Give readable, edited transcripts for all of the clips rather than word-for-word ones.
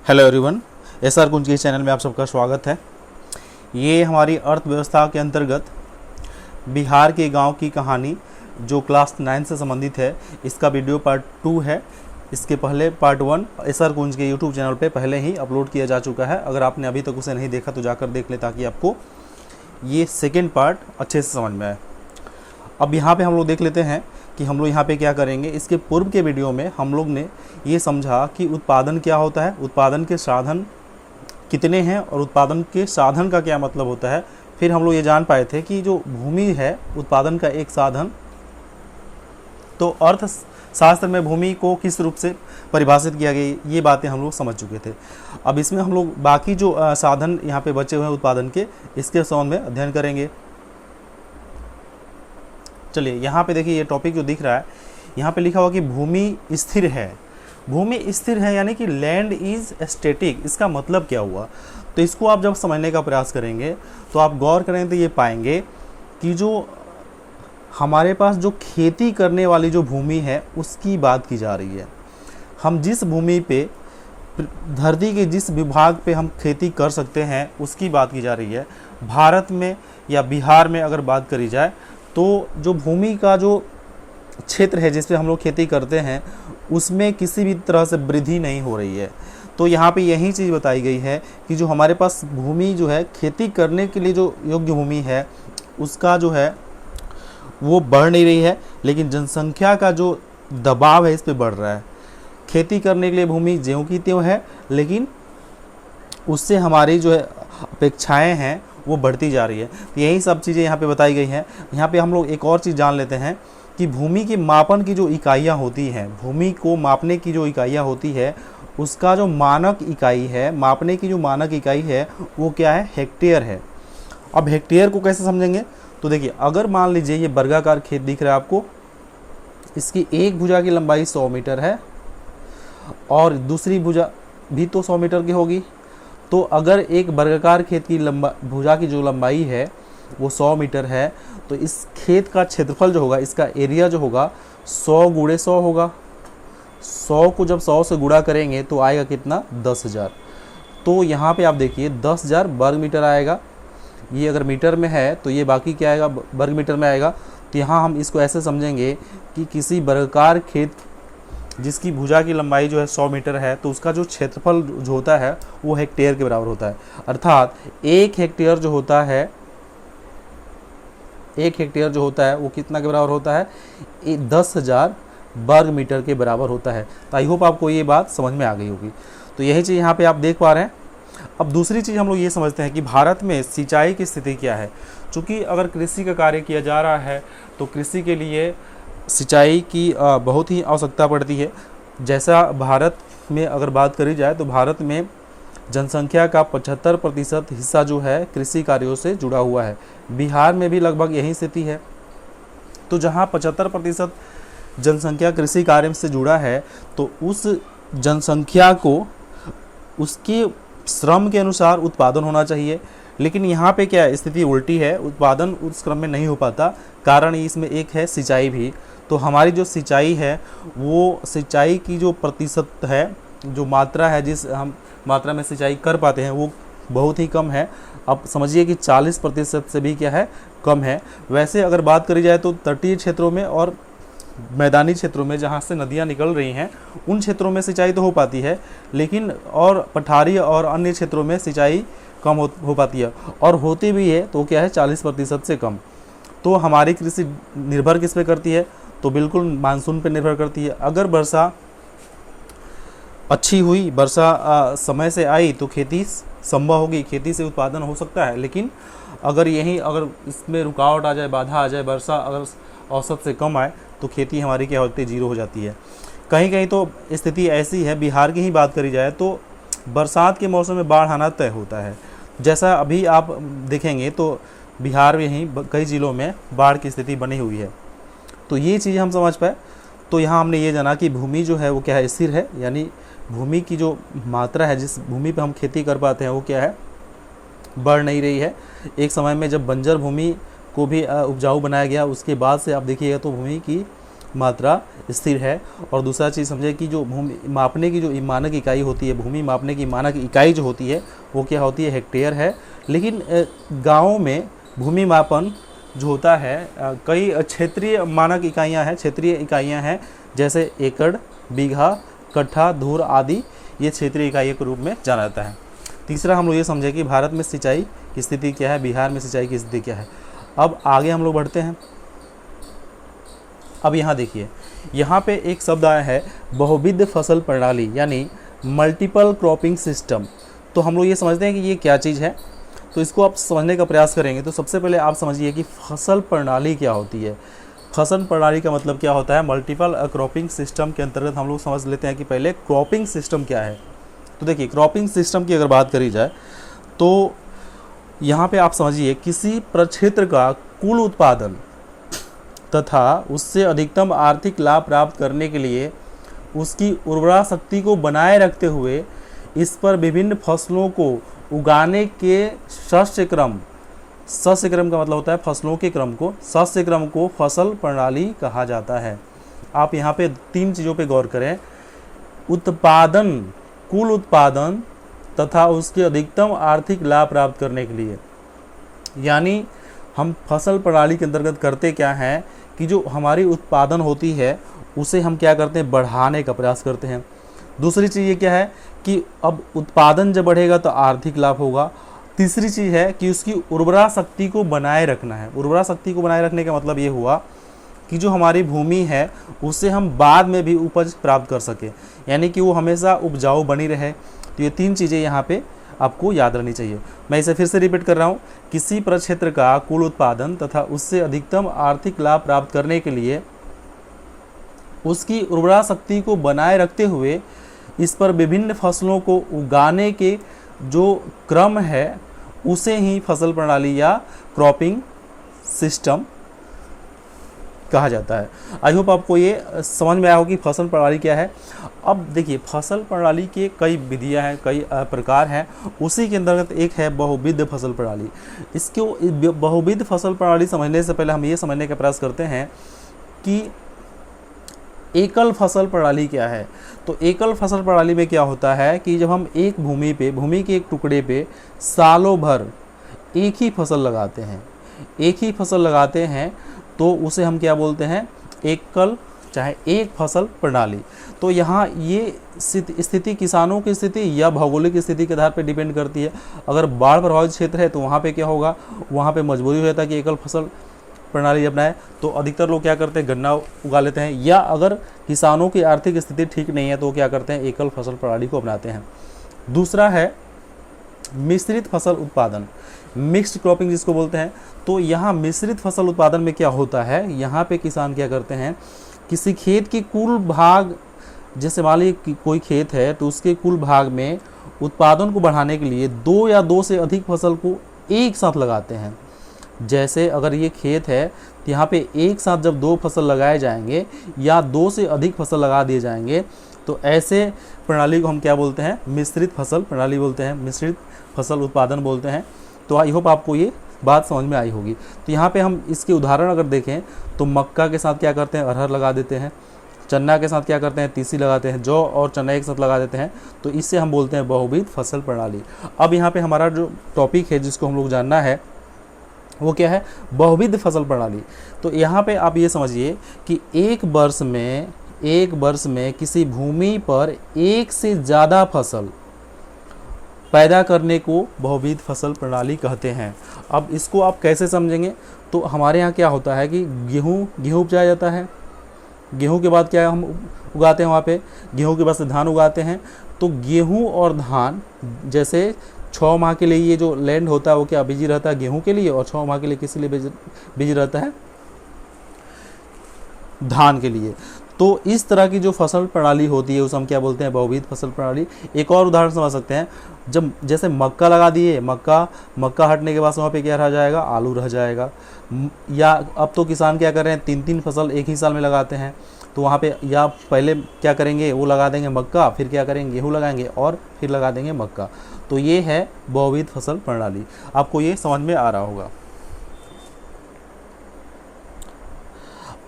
Hello everyone, SR कुंज के channel में आप सबका स्वागत है। ये हमारी अर्थव्यवस्था के अंतर्गत बिहार के गांव की कहानी जो क्लास 9 से संबंधित है, इसका वीडियो पार्ट 2 है। इसके पहले पार्ट 1 एसआर कुंज के यूट्यूब चैनल पे पहले ही अपलोड किया जा चुका है। अगर आपने अभी तक उसे नहीं देखा तो जाकर देख ले, ताकि आपको ये सेकेंड पार्ट अच्छे से समझ में आए। अब यहाँ पे हम लोग देख लेते हैं कि हम लोग यहाँ पे क्या करेंगे। इसके पूर्व के वीडियो में हम लोग ने ये समझा कि उत्पादन क्या होता है, उत्पादन के साधन कितने हैं और उत्पादन के साधन का क्या मतलब होता है। फिर हम लोग ये जान पाए थे कि जो भूमि है उत्पादन का एक साधन, तो अर्थशास्त्र में भूमि को किस रूप से परिभाषित किया गया, ये बातें हम लोग समझ चुके थे। अब इसमें हम लोग बाकी जो साधन यहाँ पे बचे हुए हैं उत्पादन के, इसके संबंध में अध्ययन करेंगे। चलिए यहाँ पे देखिए, ये टॉपिक जो दिख रहा है यहाँ पे लिखा हुआ कि भूमि स्थिर है। भूमि स्थिर है यानी कि लैंड इज स्टैटिक। इसका मतलब क्या हुआ, तो इसको आप जब समझने का प्रयास करेंगे तो आप गौर करें तो ये पाएंगे कि जो हमारे पास जो खेती करने वाली जो भूमि है उसकी बात की जा रही है। हम जिस भूमि पे, धरती के जिस विभाग पे हम खेती कर सकते हैं उसकी बात की जा रही है। भारत में या बिहार में अगर बात करी जाए तो जो भूमि का जो क्षेत्र है जिस पे हम लोग खेती करते हैं उसमें किसी भी तरह से वृद्धि नहीं हो रही है। तो यहाँ पे यही चीज़ बताई गई है कि जो हमारे पास भूमि जो है खेती करने के लिए जो योग्य भूमि है उसका जो है वो बढ़ नहीं रही है, लेकिन जनसंख्या का जो दबाव है इस पे बढ़ रहा है। खेती करने के लिए भूमि ज्यों की त्यों है, लेकिन उससे हमारी जो है अपेक्षाएँ हैं वो बढ़ती जा रही है। तो यही सब चीज़ें यहाँ पे बताई गई हैं। यहाँ पे हम लोग एक और चीज़ जान लेते हैं कि भूमि की मापन की जो इकाइयाँ होती हैं, भूमि को मापने की जो इकाइयाँ होती है उसका जो मानक इकाई है, मापने की जो मानक इकाई है वो क्या है, हेक्टेयर है। अब हेक्टेयर को कैसे समझेंगे, तो देखिए अगर मान लीजिए ये वर्गाकार खेत दिख रहा है आपको, इसकी एक भुजा की लंबाई 100 मीटर है और दूसरी भुजा भी तो 100 मीटर की होगी। तो अगर एक वर्गाकार खेत की भुजा की जो लंबाई है वो 100 मीटर है, तो इस खेत का क्षेत्रफल जो होगा, इसका एरिया जो होगा 100 × 100 होगा। 100 को जब 100 से गुणा करेंगे तो आएगा कितना, 10,000। तो यहाँ पे आप देखिए 10,000 वर्ग मीटर आएगा। ये अगर मीटर में है तो ये बाकी क्या आएगा, वर्ग मीटर में आएगा। तो यहाँ हम इसको ऐसे समझेंगे कि किसी वर्गाकार खेत जिसकी भुजा की लंबाई जो है 100 मीटर है, तो उसका जो क्षेत्रफल जो होता है वो हेक्टेयर के बराबर होता है। अर्थात एक हेक्टेयर जो होता है, एक हेक्टेयर जो होता है वो कितना के बराबर होता है, 10,000 वर्ग मीटर के बराबर होता है। तो आई होप आपको ये बात समझ में आ गई होगी। तो यही चीज़ यहाँ पे आप देख पा रहे हैं। अब दूसरी चीज़ हम लोग ये समझते हैं कि भारत में सिंचाई की स्थिति क्या है। चूँकि अगर कृषि का कार्य किया जा रहा है तो कृषि के लिए सिंचाई की बहुत ही आवश्यकता पड़ती है। जैसा भारत में अगर बात करी जाए तो भारत में जनसंख्या का 75% हिस्सा जो है कृषि कार्यों से जुड़ा हुआ है। बिहार में भी लगभग यही स्थिति है। तो जहाँ 75% जनसंख्या कृषि कार्य से जुड़ा है, तो उस जनसंख्या को उसके श्रम के अनुसार उत्पादन होना चाहिए। लेकिन यहाँ पे क्या है, स्थिति उल्टी है, उत्पादन उस क्रम में नहीं हो पाता। कारण इसमें एक है सिंचाई भी। तो हमारी जो सिंचाई है वो सिंचाई की जो प्रतिशत है, जो मात्रा है, जिस हम मात्रा में सिंचाई कर पाते हैं वो बहुत ही कम है। अब समझिए कि 40% से भी क्या है, कम है। वैसे अगर बात करी जाए तो तटीय क्षेत्रों में और मैदानी क्षेत्रों में जहाँ से नदियाँ निकल रही हैं उन क्षेत्रों में सिंचाई तो हो पाती है, लेकिन और पठारी और अन्य क्षेत्रों में सिंचाई कम हो पाती है, और होती भी है तो क्या है, 40% से कम। तो हमारी कृषि निर्भर किस पे करती है, तो बिल्कुल मानसून पे निर्भर करती है। अगर वर्षा अच्छी हुई, वर्षा समय से आई तो खेती संभव होगी, खेती से उत्पादन हो सकता है। लेकिन अगर इसमें रुकावट आ जाए, बाधा आ जाए, वर्षा अगर औसत से कम आए तो खेती हमारी क्या होती है, जीरो हो जाती है। कहीं कहीं तो स्थिति ऐसी है, बिहार की ही बात करी जाए तो बरसात के मौसम में बाढ़ आना तय होता है। जैसा अभी आप देखेंगे तो बिहार में ही कई ज़िलों में बाढ़ की स्थिति बनी हुई है। तो ये चीज़ हम समझ पाए। तो यहाँ हमने ये जाना कि भूमि जो है वो क्या है, स्थिर है। यानी भूमि की जो मात्रा है, जिस भूमि पे हम खेती कर पाते हैं वो क्या है, बढ़ नहीं रही है। एक समय में जब बंजर भूमि को भी उपजाऊ बनाया गया, उसके बाद से आप देखिएगा तो भूमि की मात्रा स्थिर है। और दूसरा चीज़ समझे कि जो भूमि मापने की जो मानक इकाई होती है, भूमि मापने की मानक इकाई जो होती है वो क्या होती है, हेक्टेयर है। लेकिन गाँव में भूमि मापन जो होता है कई क्षेत्रीय मानक इकाइयाँ हैं, क्षेत्रीय इकाइयाँ हैं, जैसे एकड़, बीघा, कट्ठा, धूर आदि, ये क्षेत्रीय इकाइयों के रूप में जाना जाता है। तीसरा हम लोग ये समझे कि भारत में सिंचाई की स्थिति क्या है, बिहार में सिंचाई की स्थिति क्या है। अब आगे हम लोग बढ़ते हैं। अब यहाँ देखिए, यहाँ पे एक शब्द आया है बहुविध फसल प्रणाली, यानी मल्टीपल क्रॉपिंग सिस्टम। तो हम लोग ये समझते हैं कि ये क्या चीज़ है, तो इसको आप समझने का प्रयास करेंगे। तो सबसे पहले आप समझिए कि फसल प्रणाली क्या होती है। फसल प्रणाली का मतलब क्या होता है, मल्टीपल क्रॉपिंग सिस्टम के अंतर्गत हम लोग समझ लेते हैं कि पहले क्रॉपिंग सिस्टम क्या है। तो देखिए, क्रॉपिंग सिस्टम की अगर बात करी जाए तो यहाँ पे आप समझिए किसी प्रक्षेत्र का कुल उत्पादन तथा उससे अधिकतम आर्थिक लाभ प्राप्त करने के लिए उसकी उर्वरा शक्ति को बनाए रखते हुए इस पर विभिन्न फसलों को उगाने के शस्य क्रम का मतलब होता है फसलों के क्रम को, शस्य क्रम को फसल प्रणाली कहा जाता है। आप यहाँ पे 3 चीज़ों पे गौर करें, उत्पादन, कुल उत्पादन तथा उसके अधिकतम आर्थिक लाभ प्राप्त करने के लिए। यानी हम फसल प्रणाली के अंतर्गत करते क्या हैं कि जो हमारी उत्पादन होती है उसे हम क्या करते हैं, बढ़ाने का प्रयास करते हैं। दूसरी चीज़ ये क्या है कि अब उत्पादन जब बढ़ेगा तो आर्थिक लाभ होगा। तीसरी चीज़ है कि उसकी उर्वरा शक्ति को बनाए रखना है। उर्वरा शक्ति को बनाए रखने का मतलब ये हुआ कि जो हमारी भूमि है उससे हम बाद में भी उपज प्राप्त कर सके, यानी कि वो हमेशा उपजाऊ बनी रहे। तो ये 3 चीज़ें यहाँ पे आपको याद रहनी चाहिए। मैं इसे फिर से रिपीट कर रहा हूँ, किसी प्रक्षेत्र का कुल उत्पादन तथा उससे अधिकतम आर्थिक लाभ प्राप्त करने के लिए उसकी उर्वरा शक्ति को बनाए रखते हुए इस पर विभिन्न फसलों को उगाने के जो क्रम है उसे ही फसल प्रणाली या क्रॉपिंग सिस्टम कहा जाता है। आई होप आपको ये समझ में आया हो कि फसल प्रणाली क्या है। अब देखिए, फसल प्रणाली के कई विधियां हैं, कई प्रकार हैं, उसी के अंतर्गत एक है बहुविध फसल प्रणाली। इसको बहुविध फसल प्रणाली समझने से पहले हम ये समझने का प्रयास करते हैं कि एकल फसल प्रणाली क्या है। तो एकल फसल प्रणाली में क्या होता है कि जब हम एक भूमि के एक टुकड़े पे सालों भर एक ही फसल लगाते हैं तो उसे हम क्या बोलते हैं, एकल चाहे एक फसल प्रणाली। तो यहाँ ये स्थिति किसानों की स्थिति या भौगोलिक स्थिति के आधार पर डिपेंड करती है। अगर बाढ़ प्रभावित क्षेत्र है तो वहाँ पे क्या होगा, वहाँ पे मजबूरी हो जाता है कि एकल फसल प्रणाली अपनाएं। तो अधिकतर लोग क्या करते हैं, गन्ना उगा लेते हैं, या अगर किसानों की आर्थिक स्थिति ठीक नहीं है तो क्या करते हैं, एकल फसल प्रणाली को अपनाते हैं। दूसरा है मिश्रित फसल उत्पादन, मिक्स्ड क्रॉपिंग जिसको बोलते हैं। तो यहाँ मिश्रित फसल उत्पादन में क्या होता है, यहाँ पे किसान क्या करते हैं, किसी खेत के कुल भाग, जैसे मान लीजिए कोई खेत है तो उसके कुल भाग में उत्पादन को बढ़ाने के लिए 2 या 2 से अधिक फसल को एक साथ लगाते हैं। जैसे अगर ये खेत है तो यहाँ पे एक साथ जब 2 फसल लगाए जाएंगे या 2 से अधिक फसल लगा दिए जाएंगे तो ऐसे प्रणाली को हम क्या बोलते हैं, मिश्रित फसल प्रणाली बोलते हैं, मिश्रित फसल उत्पादन बोलते हैं। तो आई होप आपको ये बात समझ में आई होगी। तो यहाँ पे हम इसके उदाहरण अगर देखें तो मक्का के साथ क्या करते हैं, अरहर लगा देते हैं, चना के साथ क्या करते हैं, तीसी लगाते हैं, जौ और चना एक साथ लगा देते हैं। तो इससे हम बोलते हैं बहुविध फसल प्रणाली। अब यहाँ पे हमारा जो टॉपिक है जिसको हम लोग जानना है वो क्या है, बहुविध फसल प्रणाली। तो यहाँ पे आप ये समझिए कि एक वर्ष में किसी भूमि पर एक से ज़्यादा फसल पैदा करने को बहुविध फसल प्रणाली कहते हैं। अब इसको आप कैसे समझेंगे, तो हमारे यहाँ क्या होता है कि गेहूँ उपजाया जाता है, गेहूँ के बाद क्या हम उगाते हैं, वहाँ पे गेहूँ के बाद से धान उगाते हैं। तो गेहूँ और धान जैसे 6 माह के लिए ये जो लैंड होता है वो क्या बिजी रहता है गेहूं के लिए, और 6 माह के लिए किस लिए बिजी रहता है, धान के लिए। तो इस तरह की जो फसल प्रणाली होती है उसे हम क्या बोलते हैं, बहुविध फसल प्रणाली। एक और उदाहरण समझ सकते हैं, जब जैसे मक्का लगा दिए, मक्का हटने के बाद वहाँ पे क्या रह जाएगा, आलू रह जाएगा। या अब तो किसान क्या कर रहे हैं, 3-3 फसल एक ही साल में लगाते हैं। तो वहाँ पे या पहले क्या करेंगे, वो लगा देंगे मक्का, फिर क्या करेंगे, गेहूँ लगाएंगे और फिर लगा देंगे मक्का। तो ये है बहुविध फसल प्रणाली। आपको ये समझ में आ रहा होगा।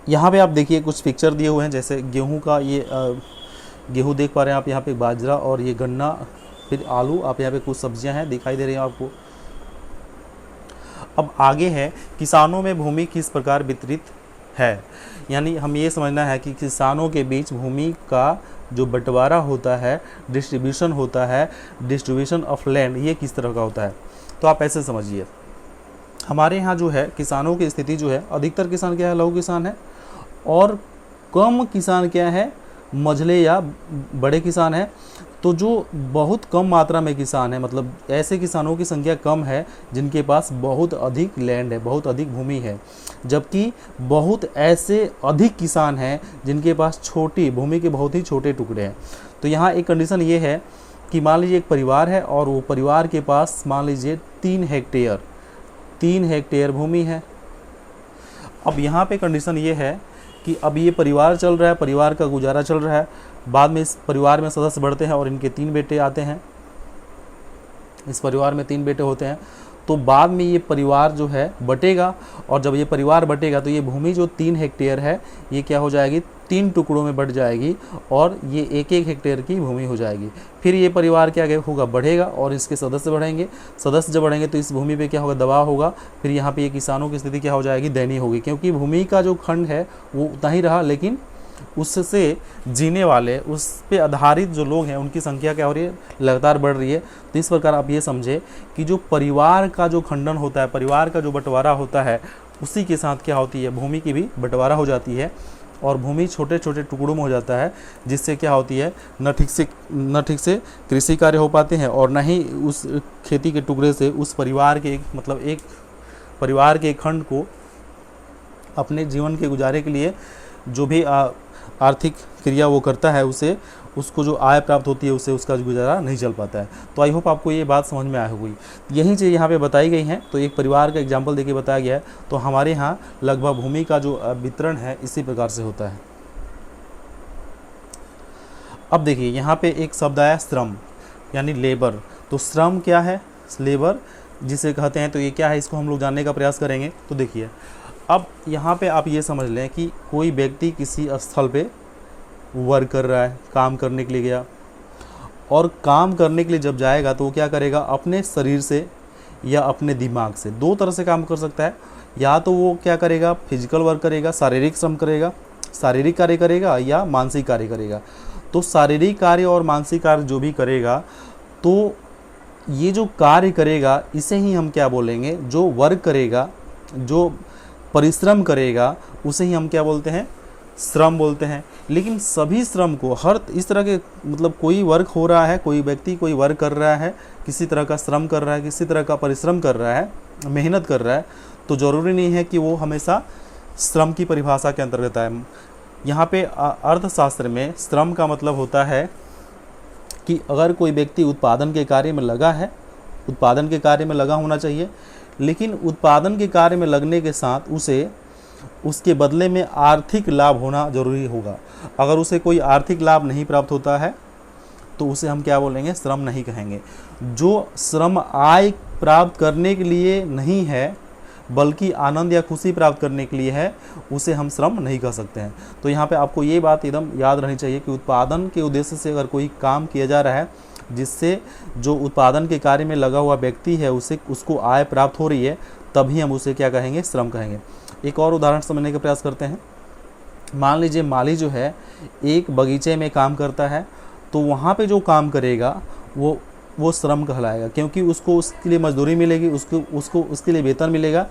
यहाँ पे आप देखिए कुछ पिक्चर दिए हुए हैं, जैसे गेहूं का ये गेहूं देख पा रहे हैं आप, यहाँ पे बाजरा और ये गन्ना, फिर आलू, आप यहाँ पे कुछ सब्जियां हैं दिखाई दे रही हैं आपको। अब आगे है किसानों में भूमि किस प्रकार वितरित है, यानी हम ये समझना है कि किसानों के बीच भूमि का जो बंटवारा होता है, डिस्ट्रीब्यूशन होता है, डिस्ट्रीब्यूशन ऑफ लैंड, ये किस तरह का होता है। तो आप ऐसे समझिए, हमारे यहाँ जो है किसानों की स्थिति जो है, अधिकतर किसान क्या है, लघु किसान है, और कम किसान क्या है, मझले या बड़े किसान है। तो जो बहुत कम मात्रा में किसान है, मतलब ऐसे किसानों की संख्या कम है जिनके पास बहुत अधिक लैंड है, बहुत अधिक भूमि है, जबकि बहुत ऐसे अधिक किसान हैं जिनके पास छोटी भूमि के बहुत ही छोटे टुकड़े हैं। तो यहाँ एक कंडीशन ये है कि मान लीजिए एक परिवार है और वो परिवार के पास मान लीजिए 3 हेक्टेयर भूमि है। अब यहाँ पे कंडीशन ये है कि अब ये परिवार चल रहा है, परिवार का गुजारा चल रहा है, बाद में इस परिवार में सदस्य बढ़ते हैं और इनके 3 बेटे आते हैं, इस परिवार में 3 बेटे होते हैं। तो बाद में ये परिवार जो है बटेगा, और जब ये परिवार बटेगा तो ये भूमि जो 3 हेक्टेयर है ये क्या हो जाएगी, 3 टुकड़ों में बट जाएगी, और ये 1-1 हेक्टेयर की भूमि हो जाएगी। फिर ये परिवार क्या होगा, बढ़ेगा, और इसके सदस्य बढ़ेंगे, सदस्य जब बढ़ेंगे तो इस भूमि पे क्या होगा, दबाव होगा। फिर यहाँ पे ये किसानों की स्थिति क्या हो जाएगी, दयनीय होगी, क्योंकि भूमि का जो खंड है वो उतना ही रहा, लेकिन उससे जीने वाले, उस पे आधारित जो लोग हैं उनकी संख्या क्या हो रही है, लगातार बढ़ रही है। तो इस प्रकार आप ये समझे कि जो परिवार का जो खंडन होता है, परिवार का जो बंटवारा होता है, उसी के साथ क्या होती है, भूमि की भी बंटवारा हो जाती है, और भूमि छोटे छोटे टुकड़ों में हो जाता है, जिससे क्या होती है, न ठीक से कृषि कार्य हो पाते हैं, और न ही उस खेती के टुकड़े से उस परिवार के एक परिवार के खंड को अपने जीवन के गुजारे के लिए जो भी आर्थिक क्रिया वो करता है, उसको जो आय प्राप्त होती है उससे उसका गुजारा नहीं चल पाता है। तो आई होप आपको ये बात समझ में आई होगी। यही चीज़ यहाँ पे बताई गई हैं। तो एक परिवार का एग्जाम्पल देके बताया गया है। तो हमारे यहाँ लगभग भूमि का जो वितरण है इसी प्रकार से होता है। अब देखिए यहाँ पे एक शब्द आया श्रम, यानी लेबर। तो श्रम क्या है, लेबर जिसे कहते हैं, तो ये क्या है, इसको हम लोग जानने का प्रयास करेंगे। तो देखिए अब यहाँ पे आप ये समझ लें कि कोई व्यक्ति किसी स्थल पे वर्क कर रहा है, काम करने के लिए गया, और काम करने के लिए जब जाएगा तो वो क्या करेगा, अपने शरीर से या अपने दिमाग से, 2 तरह से काम कर सकता है। या तो वो क्या करेगा, फिजिकल वर्क करेगा, शारीरिक श्रम करेगा, शारीरिक कार्य करेगा, या मानसिक कार्य करेगा। तो शारीरिक कार्य और मानसिक कार्य जो भी करेगा, तो ये जो कार्य करेगा इसे ही हम क्या बोलेंगे, जो वर्क करेगा, जो परिश्रम करेगा, उसे ही हम क्या बोलते हैं, श्रम बोलते हैं। लेकिन सभी श्रम को हर इस तरह के, मतलब कोई वर्क हो रहा है, कोई व्यक्ति कोई वर्क कर रहा है, किसी तरह का श्रम कर रहा है, किसी तरह का परिश्रम कर रहा है, मेहनत कर रहा है, तो ज़रूरी नहीं है कि वो हमेशा श्रम की परिभाषा के अंतर्गत आए। यहाँ पे अर्थशास्त्र में श्रम का मतलब होता है कि अगर कोई व्यक्ति उत्पादन के कार्य में लगा है, उत्पादन के कार्य में लगा होना चाहिए, लेकिन उत्पादन के कार्य में लगने के साथ उसे उसके बदले में आर्थिक लाभ होना जरूरी होगा। अगर उसे कोई आर्थिक लाभ नहीं प्राप्त होता है तो उसे हम क्या बोलेंगे, श्रम नहीं कहेंगे। जो श्रम आय प्राप्त करने के लिए नहीं है बल्कि आनंद या खुशी प्राप्त करने के लिए है, उसे हम श्रम नहीं कह सकते हैं। तो यहाँ पे आपको ये बात एकदम याद रहनी चाहिए कि उत्पादन के उद्देश्य से अगर कोई काम किया जा रहा है जिससे जो उत्पादन के कार्य में लगा हुआ व्यक्ति है उसको आय प्राप्त हो रही है, तभी हम उसे क्या कहेंगे, श्रम कहेंगे। एक और उदाहरण समझने का प्रयास करते हैं। मान लीजिए माली जो है एक बगीचे में काम करता है, तो वहाँ पे जो काम करेगा वो श्रम कहलाएगा, क्योंकि उसको उसके लिए मजदूरी मिलेगी, उसको उसके लिए वेतन मिलेगा।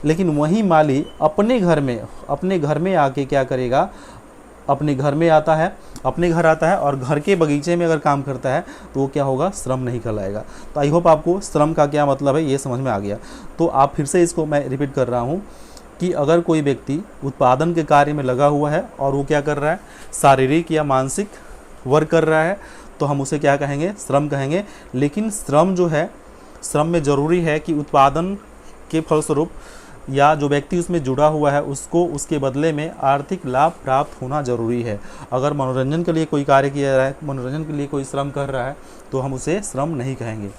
लेकिन वही माली अपने घर में आके क्या करेगा, अपने घर आता है और घर के बगीचे में अगर काम करता है तो वो क्या होगा, श्रम नहीं कहलाएगा। तो आई होप आपको श्रम का क्या मतलब है ये समझ में आ गया। तो आप फिर से इसको मैं रिपीट कर रहा हूँ कि अगर कोई व्यक्ति उत्पादन के कार्य में लगा हुआ है और वो क्या कर रहा है, शारीरिक या मानसिक वर्क कर रहा है, तो हम उसे क्या कहेंगे, श्रम कहेंगे। लेकिन श्रम जो है, श्रम में ज़रूरी है कि उत्पादन के फलस्वरूप या जो व्यक्ति उसमें जुड़ा हुआ है उसको उसके बदले में आर्थिक लाभ प्राप्त होना जरूरी है। अगर मनोरंजन के लिए कोई कार्य किया जा रहा है, मनोरंजन के लिए कोई श्रम कर रहा है, तो हम उसे श्रम नहीं कहेंगे।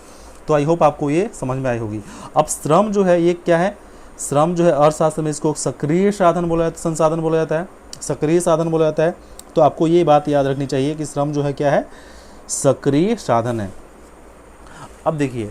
तो आई होप आपको ये समझ में आई होगी। अब श्रम जो है ये क्या है, श्रम जो है अर्थशास्त्र में इसको सक्रिय साधन बोला जाता है, संसाधन बोला जाता है, सक्रिय साधन बोला जाता है। तो आपको ये बात याद रखनी चाहिए कि श्रम जो है क्या है, सक्रिय साधन है। अब देखिए,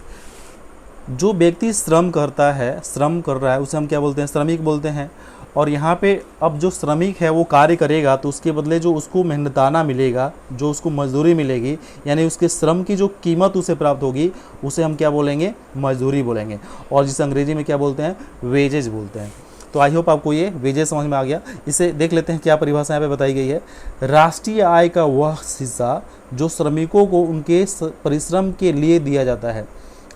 जो व्यक्ति श्रम करता है, श्रम कर रहा है, उसे हम क्या बोलते हैं, श्रमिक बोलते हैं। और यहाँ पे अब जो श्रमिक है वो कार्य करेगा तो उसके बदले जो उसको मेहनताना मिलेगा, जो उसको मजदूरी मिलेगी, यानी उसके श्रम की जो कीमत उसे प्राप्त होगी, उसे हम क्या बोलेंगे, मजदूरी बोलेंगे। और जिसे अंग्रेजी में क्या बोलते हैं, वेजेज बोलते हैं। तो आई होप आपको ये वेजेज समझ में आ गया। इसे देख लेते हैं क्या परिभाषा यहाँ पे बताई गई है। राष्ट्रीय आय का वह हिस्सा जो श्रमिकों को उनके परिश्रम के लिए दिया जाता है।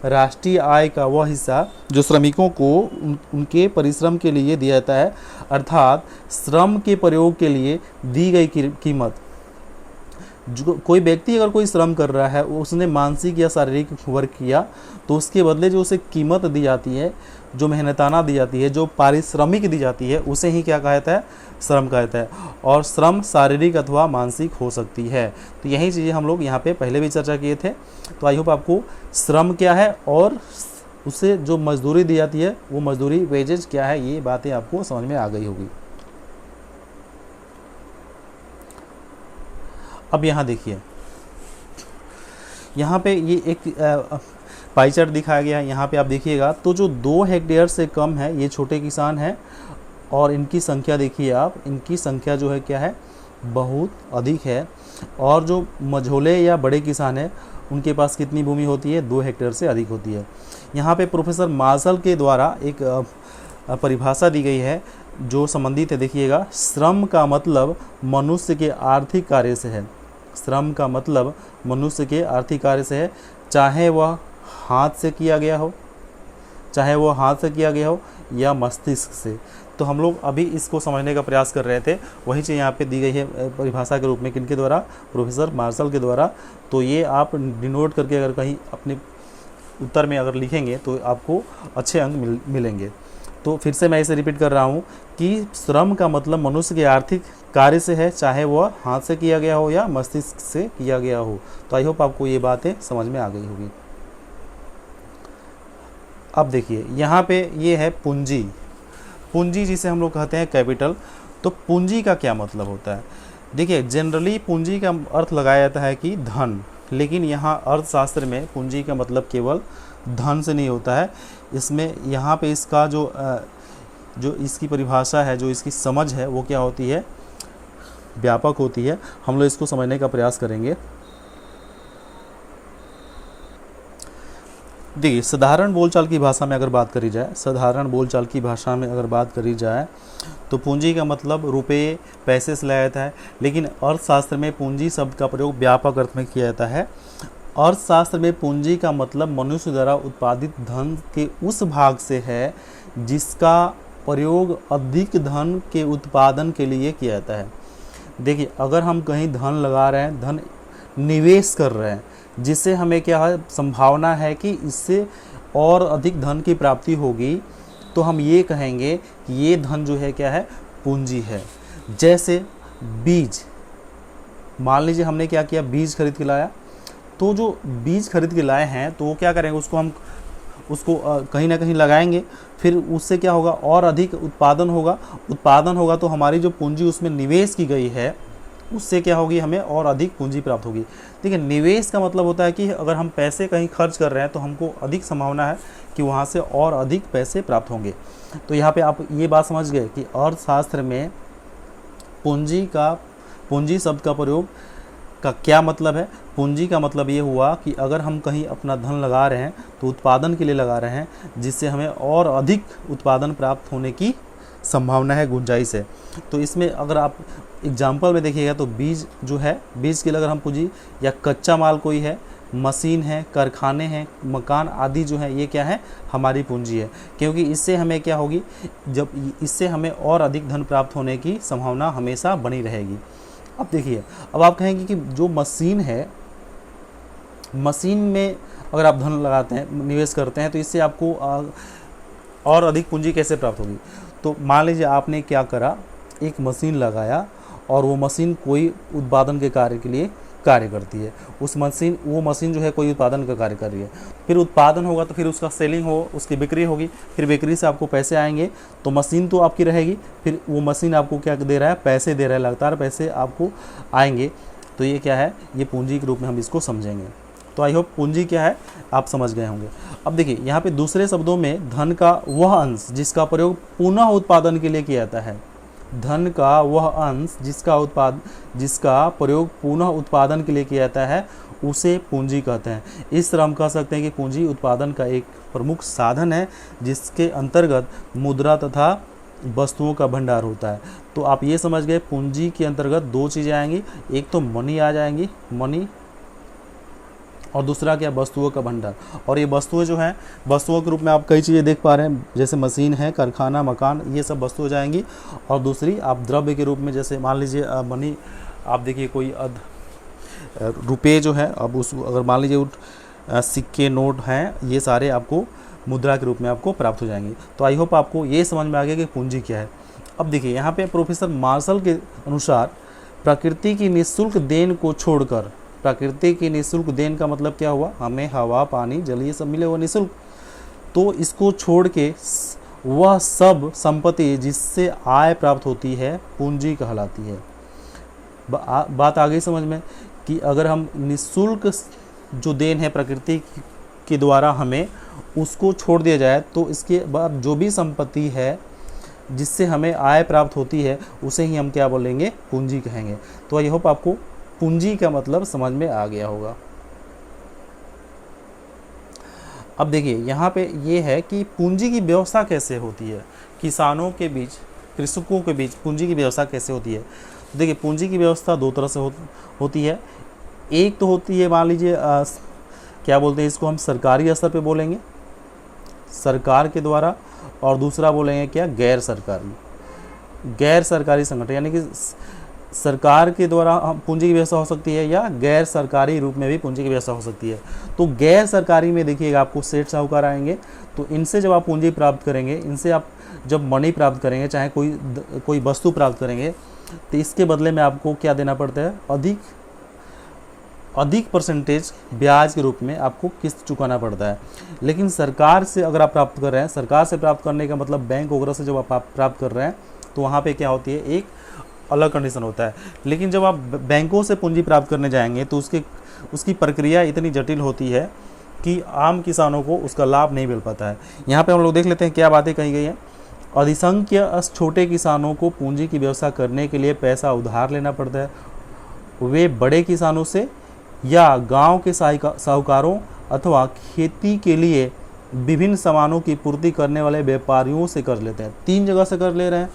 राष्ट्रीय आय का वह हिस्सा जो श्रमिकों को उनके परिश्रम के लिए दिया जाता है, अर्थात श्रम के प्रयोग के लिए दी गई कीमत। जो कोई व्यक्ति अगर कोई श्रम कर रहा है, उसने मानसिक या शारीरिक वर्क किया, तो उसके बदले जो उसे कीमत दी जाती है, जो मेहनताना दी जाती है, जो पारिश्रमिक दी जाती है, उसे ही क्या कहता है, श्रम कहता है। और श्रम शारीरिक अथवा मानसिक हो सकती है। तो यही चीज़ें हम लोग यहाँ पे पहले भी चर्चा किए थे। तो आई होप आपको श्रम क्या है और उसे जो मजदूरी दी जाती है वो मजदूरी वेजेज क्या है, ये बातें आपको समझ में आ गई होगी। अब यहाँ देखिए, यहाँ पे ये एक पाई चार्ट दिखाया गया है। यहाँ पे आप देखिएगा तो जो 2 हेक्टेयर से कम है ये छोटे किसान हैं, और इनकी संख्या देखिए आप, इनकी संख्या जो है क्या है, बहुत अधिक है। और जो मझोले या बड़े किसान हैं उनके पास कितनी भूमि होती है, 2 हेक्टेयर से अधिक होती है। यहाँ पे प्रोफेसर मार्शल के द्वारा एक परिभाषा दी गई है जो संबंधित है। देखिएगा, श्रम का मतलब मनुष्य के आर्थिक कार्य से है। श्रम का मतलब मनुष्य के आर्थिक कार्य से है, चाहे वह हाथ से किया गया हो, चाहे वो हाथ से किया गया हो या मस्तिष्क से। तो हम लोग अभी इसको समझने का प्रयास कर रहे थे, वही चीज़ यहाँ पे दी गई है परिभाषा के रूप में, किनके द्वारा, प्रोफेसर मार्शल के द्वारा। तो ये आप डिनोट करके अगर कहीं अपने उत्तर में अगर लिखेंगे तो आपको अच्छे अंक मिलेंगे। तो फिर से मैं इसे रिपीट कर रहा हूँ कि श्रम का मतलब मनुष्य के आर्थिक कार्य से है, चाहे वह हाथ से किया गया हो या मस्तिष्क से किया गया हो। तो आई होप आपको ये बातें समझ में आ गई होगी। अब देखिए, यहाँ पे ये है पूंजी। पूंजी जिसे हम लोग कहते हैं कैपिटल। तो पूंजी का क्या मतलब होता है? देखिए, जनरली पूंजी का अर्थ लगाया जाता है कि धन, लेकिन यहाँ अर्थशास्त्र में पूंजी का मतलब केवल धन से नहीं होता है। इसमें यहाँ पे इसका जो इसकी परिभाषा है, जो इसकी समझ है, वो क्या होती है, व्यापक होती है। हम लोग इसको समझने का प्रयास करेंगे। देखिए, साधारण बोलचाल की भाषा में अगर बात करी जाए, साधारण बोलचाल की भाषा में अगर बात करी जाए तो पूंजी का मतलब रुपये, पैसे से लाया जाता है। लेकिन अर्थशास्त्र में पूंजी शब्द का प्रयोग व्यापक अर्थ में किया जाता है। अर्थशास्त्र में पूंजी का मतलब मनुष्य द्वारा उत्पादित धन के उस भाग से है जिसका प्रयोग अधिक धन के उत्पादन के लिए किया जाता है। देखिए, अगर हम कहीं धन लगा रहे हैं, धन निवेश कर रहे हैं, जिससे हमें क्या है, संभावना है कि इससे और अधिक धन की प्राप्ति होगी, तो हम ये कहेंगे कि ये धन जो है क्या है, पूंजी है। जैसे बीज, मान लीजिए हमने क्या किया, बीज खरीद के लाया। तो जो बीज खरीद के लाए हैं तो वो क्या करेंगे, उसको कहीं ना कहीं लगाएंगे, फिर उससे क्या होगा, और अधिक उत्पादन होगा तो हमारी जो पूंजी उसमें निवेश की गई है उससे क्या होगी, हमें और अधिक पूंजी प्राप्त होगी। ठीक है, निवेश का मतलब होता है कि अगर हम पैसे कहीं खर्च कर रहे हैं तो हमको अधिक संभावना है कि वहाँ से और अधिक पैसे प्राप्त होंगे। तो यहाँ पे आप ये बात समझ गए कि अर्थशास्त्र में पूंजी शब्द का प्रयोग का क्या मतलब है। पूंजी का मतलब ये हुआ कि अगर हम कहीं अपना धन लगा रहे हैं तो उत्पादन के लिए लगा रहे हैं, जिससे हमें और अधिक उत्पादन प्राप्त होने की संभावना है, गुंजाइश है। तो इसमें अगर आप एग्जाम्पल में देखिएगा तो बीज जो है, बीज के लिए अगर हम पूंजी, या कच्चा माल कोई है, मशीन है, कारखाने हैं, मकान आदि जो है, ये क्या है, हमारी पूंजी है। क्योंकि इससे हमें क्या होगी, जब इससे हमें और अधिक धन प्राप्त होने की संभावना हमेशा बनी रहेगी। अब देखिए, अब आप कहेंगे कि जो मशीन है, मशीन में अगर आप धन लगाते हैं, निवेश करते हैं, तो इससे आपको और अधिक पूंजी कैसे प्राप्त होगी। तो मान लीजिए आपने क्या करा, एक मशीन लगाया और वो मशीन कोई उत्पादन के कार्य के लिए कार्य करती है। वो मशीन जो है कोई उत्पादन का कार्य कर रही है। फिर उत्पादन होगा तो फिर उसका सेलिंग हो, उसकी बिक्री होगी, फिर बिक्री से आपको पैसे आएंगे, तो मशीन तो आपकी रहेगी, फिर वो मशीन आपको क्या दे रहा है, पैसे दे रहा है, लगातार पैसे आपको आएंगे। तो ये क्या है, ये पूंजी के रूप में हम इसको समझेंगे। तो आई होप पूंजी क्या है आप समझ गए होंगे। अब देखिए यहाँ पे दूसरे शब्दों में धन का वह अंश जिसका प्रयोग पुनः उत्पादन के लिए किया जाता है, धन का वह अंश जिसका प्रयोग पुनः उत्पादन के लिए किया जाता है उसे पूंजी कहते हैं। इस तरह हम कह सकते हैं कि पूंजी उत्पादन का एक प्रमुख साधन है जिसके अंतर्गत मुद्रा तथा वस्तुओं का भंडार होता है। तो आप ये समझ गए पूंजी के अंतर्गत दो चीज़ें आएंगी, एक तो मनी आ जाएंगी, मनी, और दूसरा क्या, वस्तुओं का भंडार। और ये वस्तुएं जो हैं, वस्तुओं के रूप में आप कई चीज़ें देख पा रहे हैं, जैसे मशीन है, कारखाना, मकान, ये सब वस्तु हो जाएंगी। और दूसरी आप द्रव्य के रूप में, जैसे मान लीजिए मनी, आप देखिए कोई रुपये जो है, अब उस अगर मान लीजिए सिक्के, नोट हैं, ये सारे आपको मुद्रा के रूप में आपको प्राप्त हो जाएंगे। तो आई होप आपको ये समझ में आ गया कि पूंजी क्या है। अब देखिए यहाँ पे प्रोफेसर मार्शल के अनुसार प्रकृति की निःशुल्क देन को छोड़कर, प्रकृति की निःशुल्क देन का मतलब क्या हुआ, हमें हवा, पानी, जल ये सब मिले वो निःशुल्क, तो इसको छोड़ के वह सब संपत्ति जिससे आय प्राप्त होती है पूंजी कहलाती है। बात आ गई समझ में कि अगर हम निःशुल्क जो देन है प्रकृति के द्वारा हमें, उसको छोड़ दिया जाए तो इसके बाद जो भी संपत्ति है जिससे हमें आय प्राप्त होती है उसे ही हम क्या बोलेंगे, पूंजी कहेंगे। तो आई होप आपको पूंजी का मतलब समझ में आ गया होगा। अब देखिए यहाँ पे ये है कि पूंजी की व्यवस्था कैसे होती है, किसानों के बीच, कृषकों के बीच पूंजी की व्यवस्था कैसे होती है। तो देखिए पूंजी की व्यवस्था दो तरह से होती है। एक तो होती है, मान लीजिए क्या बोलते हैं इसको, हम सरकारी स्तर पे बोलेंगे, सरकार के द्वारा, और दूसरा बोलेंगे क्या, गैर सरकारी संगठन, यानी कि सरकार के द्वारा पूंजी की व्यवस्था हो सकती है या गैर सरकारी रूप में भी पूंजी की व्यवस्था हो सकती है। तो गैर सरकारी में देखिएगा आपको सेठ साहूकार आएंगे, तो इनसे जब आप पूंजी प्राप्त करेंगे, इनसे आप जब मनी प्राप्त करेंगे, चाहे कोई वस्तु प्राप्त करेंगे, तो इसके बदले में आपको क्या देना पड़ता है, अधिक परसेंटेज ब्याज के रूप में आपको किस्त चुकाना पड़ता है। लेकिन सरकार से अगर आप प्राप्त कर रहे हैं, सरकार से प्राप्त करने का मतलब बैंक वगैरह से जब आप प्राप्त कर रहे हैं, तो वहाँ पे क्या होती है, एक अलग कंडीशन होता है। लेकिन जब आप बैंकों से पूंजी प्राप्त करने जाएंगे तो उसकी प्रक्रिया इतनी जटिल होती है कि आम किसानों को उसका लाभ नहीं मिल पाता है। यहाँ पे हम लोग देख लेते हैं क्या बातें कही गई हैं। अधिसंख्य छोटे किसानों को पूंजी की व्यवस्था करने के लिए पैसा उधार लेना पड़ता है। वे बड़े किसानों से या गांव के साहूकारों अथवा खेती के लिए विभिन्न सामानों की पूर्ति करने वाले व्यापारियों से कर्ज लेते हैं। तीन जगह से कर्ज ले रहे हैं,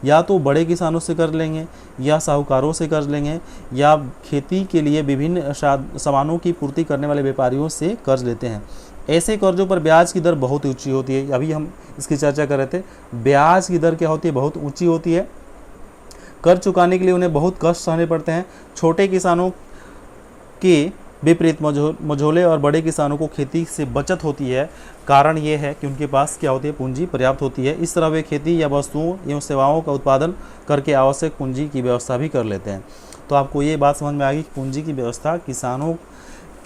या तो बड़े किसानों से कर्ज लेंगे, या साहूकारों से कर्ज लेंगे, या खेती के लिए विभिन्न सामानों की पूर्ति करने वाले व्यापारियों से कर्ज लेते हैं। ऐसे कर्जों पर ब्याज की दर बहुत ऊंची होती है। अभी हम इसकी चर्चा कर रहे थे, ब्याज की दर क्या होती है, बहुत ऊंची होती है। कर्ज चुकाने के लिए उन्हें बहुत कष्ट सहने पड़ते हैं। छोटे किसानों के विपरीत मझोले और बड़े किसानों को खेती से बचत होती है। कारण ये है कि उनके पास क्या होती है, पूंजी पर्याप्त होती है। इस तरह वे खेती या वस्तुओं एवं सेवाओं का उत्पादन करके आवश्यक पूंजी की व्यवस्था भी कर लेते हैं। तो आपको ये बात समझ में आ गई कि पूंजी की व्यवस्था किसानों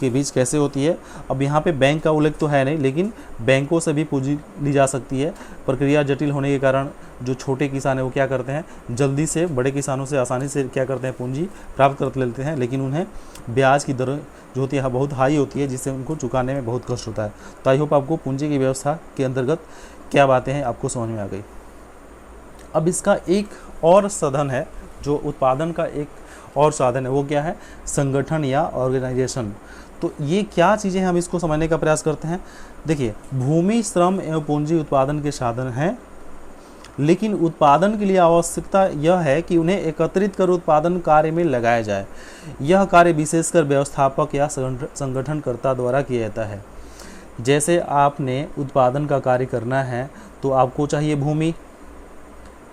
के बीच कैसे होती है। अब यहाँ पे बैंक का उल्लेख तो है नहीं, लेकिन बैंकों से भी पूंजी ली जा सकती है। प्रक्रिया जटिल होने के कारण जो छोटे किसान है वो क्या करते हैं, जल्दी से बड़े किसानों से आसानी से क्या करते हैं, पूंजी प्राप्त कर लेते हैं, लेकिन उन्हें ब्याज की दर जो होती है बहुत हाई होती है, जिससे उनको चुकाने में बहुत कष्ट होता है। तो आई होप आपको पूंजी की व्यवस्था के अंतर्गत क्या बातें हैं आपको समझ में आ गई। अब इसका एक और साधन है, जो उत्पादन का एक और साधन है, वो क्या है, संगठन या ऑर्गेनाइजेशन। तो ये क्या चीज़ें हैं, हम इसको समझने का प्रयास करते हैं। देखिए, भूमि, श्रम एवं पूंजी उत्पादन के साधन हैं, लेकिन उत्पादन के लिए आवश्यकता यह है कि उन्हें एकत्रित कर उत्पादन कार्य में लगाया जाए। यह कार्य विशेषकर व्यवस्थापक या संगठनकर्ता द्वारा किया जाता है। जैसे आपने उत्पादन का कार्य करना है तो आपको चाहिए भूमि,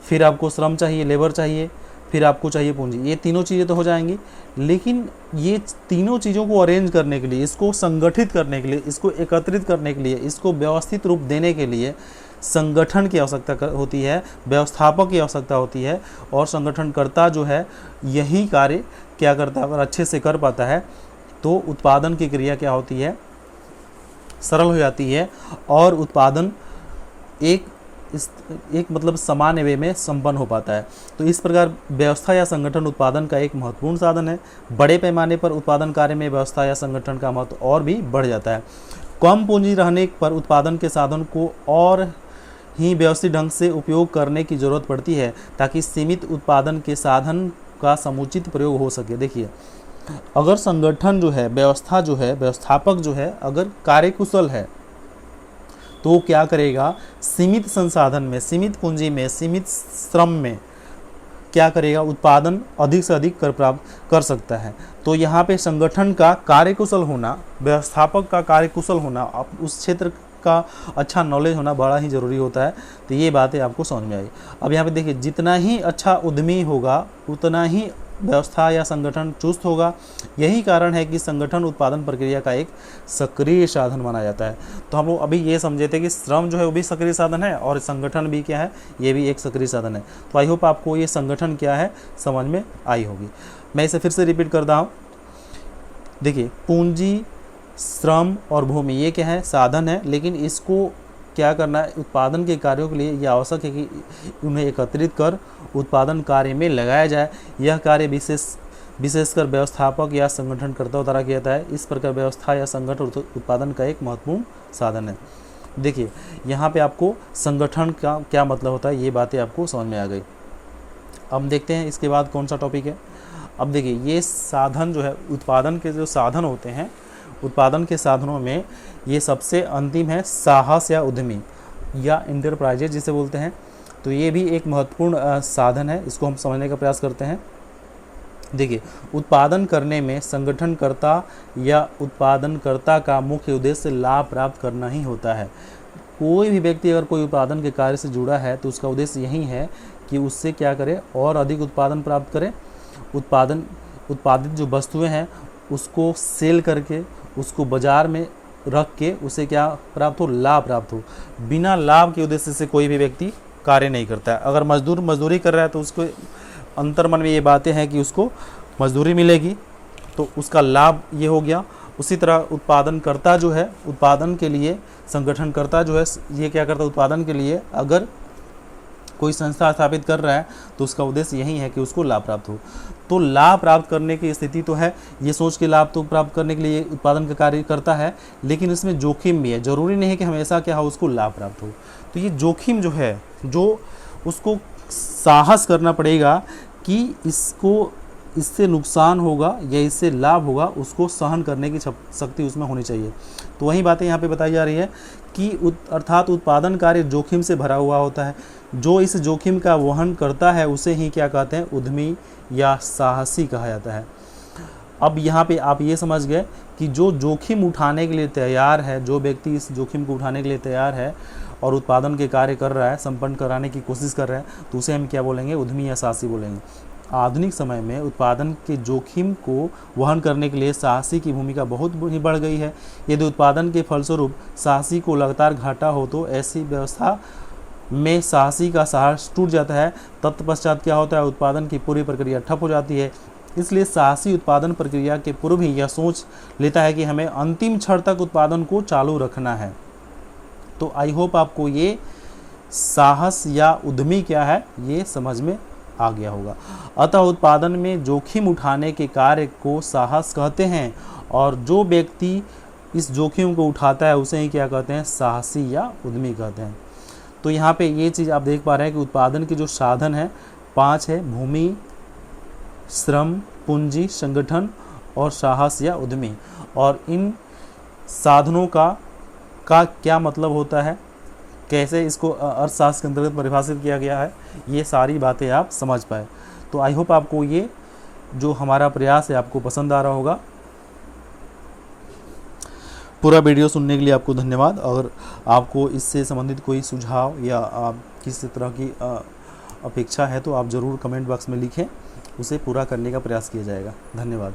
फिर आपको श्रम चाहिए, लेबर चाहिए, फिर आपको चाहिए पूंजी। ये तीनों चीज़ें तो हो जाएंगी, लेकिन ये तीनों चीज़ों को अरेंज करने के लिए, इसको संगठित करने के लिए, इसको एकत्रित करने के लिए, इसको व्यवस्थित रूप देने के लिए संगठन की आवश्यकता होती है, व्यवस्थापक की आवश्यकता होती है, और संगठनकर्ता जो है यही कार्य क्या करता है, अगर अच्छे से कर पाता है तो उत्पादन की क्रिया क्या होती है, सरल हो जाती है और उत्पादन एक मतलब सामान्य वे में संपन्न हो पाता है। तो इस प्रकार व्यवस्था या संगठन उत्पादन का एक महत्वपूर्ण साधन है। बड़े पैमाने पर उत्पादन कार्य में व्यवस्था या संगठन का महत्व और भी बढ़ जाता है। कम पूंजी रहने पर उत्पादन के साधन को और ही व्यवस्थित ढंग से उपयोग करने की जरूरत पड़ती है ताकि सीमित उत्पादन के साधन का समुचित प्रयोग हो सके। देखिए, अगर संगठन जो है, व्यवस्था जो है, व्यवस्थापक जो है अगर कार्यकुशल है तो वो क्या करेगा, सीमित संसाधन में, सीमित पूंजी में, सीमित श्रम में क्या करेगा, उत्पादन अधिक से अधिक प्राप्त कर सकता है। तो यहाँ पे संगठन का कार्यकुशल होना, व्यवस्थापक का कार्यकुशल होना, उस क्षेत्र का अच्छा नॉलेज होना बड़ा ही ज़रूरी होता है। तो ये बातें आपको समझ में आई। अब यहाँ पे देखिए, जितना ही अच्छा उद्यमी होगा उतना ही व्यवस्था या संगठन चुस्त होगा। यही कारण है कि संगठन उत्पादन प्रक्रिया का एक सक्रिय साधन माना जाता है। तो हम लोग अभी ये समझे थे कि श्रम जो है वो भी सक्रिय साधन है और संगठन भी क्या है, ये भी एक सक्रिय साधन है। तो आई होप आपको ये संगठन क्या है समझ में आई होगी। मैं इसे फिर से रिपीट करता हूँ। देखिए, पूंजी, श्रम और भूमि ये क्या है, साधन है, लेकिन इसको क्या करना है, उत्पादन के कार्यों के लिए यह आवश्यक है कि उन्हें एकत्रित कर उत्पादन कार्य में लगाया जाए। यह कार्य विशेषकर व्यवस्थापक या संगठनकर्ताओं द्वारा किया जाता है। इस प्रकार व्यवस्था या संगठन उत्पादन का एक महत्वपूर्ण साधन है। देखिए, यहाँ पे आपको संगठन का क्या मतलब होता है, ये बातें आपको समझ में आ गई। अब देखते हैं इसके बाद कौन सा टॉपिक है। अब देखिए, ये साधन जो है, उत्पादन के जो साधन होते हैं, उत्पादन के साधनों में ये सबसे अंतिम है साहस या उद्यमी या इंटरप्राइजेज जिसे बोलते हैं। तो ये भी एक महत्वपूर्ण साधन है, इसको हम समझने का प्रयास करते हैं। देखिए, उत्पादन करने में संगठनकर्ता या उत्पादनकर्ता का मुख्य उद्देश्य लाभ प्राप्त करना ही होता है। कोई भी व्यक्ति अगर कोई उत्पादन के कार्य से जुड़ा है तो उसका उद्देश्य यही है कि उससे क्या करे, और अधिक उत्पादन प्राप्त करे। उत्पादित जो वस्तुएं हैं उसको सेल करके, उसको बाजार में रख के उसे क्या प्राप्त हो, लाभ प्राप्त हो। बिना लाभ के उद्देश्य से कोई भी व्यक्ति कार्य नहीं करता है। अगर मजदूर मजदूरी कर रहा है तो उसको अंतर्मन में ये बातें हैं कि उसको मजदूरी मिलेगी, तो उसका लाभ ये हो गया। उसी तरह उत्पादनकर्ता जो है, उत्पादन के लिए संगठनकर्ता जो है, ये क्या करता है, उत्पादन के लिए अगर कोई संस्था स्थापित कर रहा है तो उसका उद्देश्य यही है कि उसको लाभ प्राप्त हो। तो लाभ प्राप्त करने की स्थिति तो है, ये सोच के लाभ तो प्राप्त करने के लिए उत्पादन का कार्य करता है, लेकिन इसमें जोखिम भी है। जरूरी नहीं है कि हमेशा क्या हो, उसको लाभ प्राप्त हो। तो ये जोखिम जो है, जो उसको साहस करना पड़ेगा कि इससे नुकसान होगा या इससे लाभ होगा, उसको सहन करने की शक्ति उसमें होनी चाहिए। तो वही बातें यहाँ पे बताई जा रही है कि अर्थात उत्पादन कार्य जोखिम से भरा हुआ होता है। जो इस जोखिम का वहन करता है उसे ही क्या कहते हैं, उद्यमी या साहसी कहा जाता है। अब यहाँ पे आप ये समझ गए कि जो जोखिम उठाने के लिए तैयार है, जो व्यक्ति इस जोखिम को उठाने के लिए तैयार है और उत्पादन के कार्य कर रहा है, संपन्न कराने की कोशिश कर रहा है, तो उसे हम क्या बोलेंगे, उद्यमी या साहसी बोलेंगे। आधुनिक समय में उत्पादन के जोखिम को वहन करने के लिए साहसी की भूमिका बहुत ही बढ़ गई है। यदि उत्पादन के फलस्वरूप साहसी को लगातार घाटा हो तो ऐसी व्यवस्था में साहसी का साहस टूट जाता है। तत्पश्चात क्या होता है, उत्पादन की पूरी प्रक्रिया ठप हो जाती है। इसलिए साहसी उत्पादन प्रक्रिया के पूर्व ही यह सोच लेता है कि हमें अंतिम क्षण तक उत्पादन को चालू रखना है। तो आई होप आपको ये साहस या उद्यमी क्या है ये समझ में आ गया होगा। अतः उत्पादन में जोखिम उठाने के कार्य को साहस कहते हैं और जो व्यक्ति इस जोखिम को उठाता है उसे ही क्या कहते हैं, साहसी या उद्यमी कहते हैं। तो यहाँ पे ये चीज़ आप देख पा रहे हैं कि उत्पादन के जो साधन है 5 है, भूमि, श्रम, पूंजी, संगठन और साहस या उद्यमी। और इन साधनों का क्या मतलब होता है, कैसे इसको अर्थशास्त्र के अंतर्गत परिभाषित किया गया है, ये सारी बातें आप समझ पाए। तो आई होप आपको ये जो हमारा प्रयास है आपको पसंद आ रहा होगा। पूरा वीडियो सुनने के लिए आपको धन्यवाद। अगर आपको इससे संबंधित कोई सुझाव या किसी तरह की अपेक्षा है तो आप ज़रूर कमेंट बॉक्स में लिखें, उसे पूरा करने का प्रयास किया जाएगा। धन्यवाद।